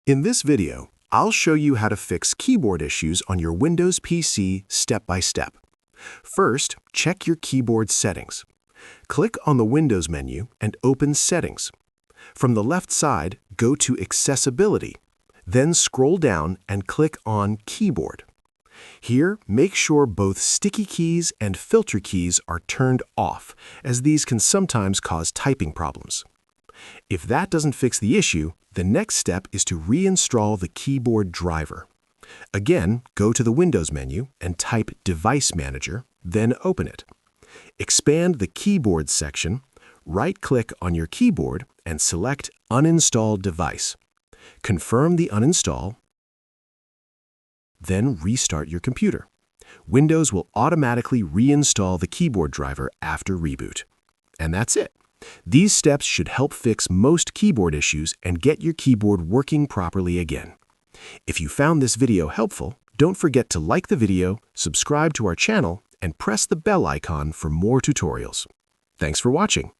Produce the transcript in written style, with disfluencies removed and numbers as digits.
In this video, I'll show you how to fix keyboard issues on your Windows PC step by step. First, check your keyboard settings. Click on the Windows menu and open Settings. From the left side, go to Accessibility. Then scroll down and click on Keyboard. Here, make sure both sticky keys and filter keys are turned off, as these can sometimes cause typing problems. If that doesn't fix the issue, the next step is to reinstall the keyboard driver. Again, go to the Windows menu and type Device Manager, then open it. Expand the Keyboard section, right-click on your keyboard and select Uninstall Device. Confirm the uninstall, then restart your computer. Windows will automatically reinstall the keyboard driver after reboot. And that's it. These steps should help fix most keyboard issues and get your keyboard working properly again. If you found this video helpful, don't forget to like the video, subscribe to our channel, and press the bell icon for more tutorials. Thanks for watching.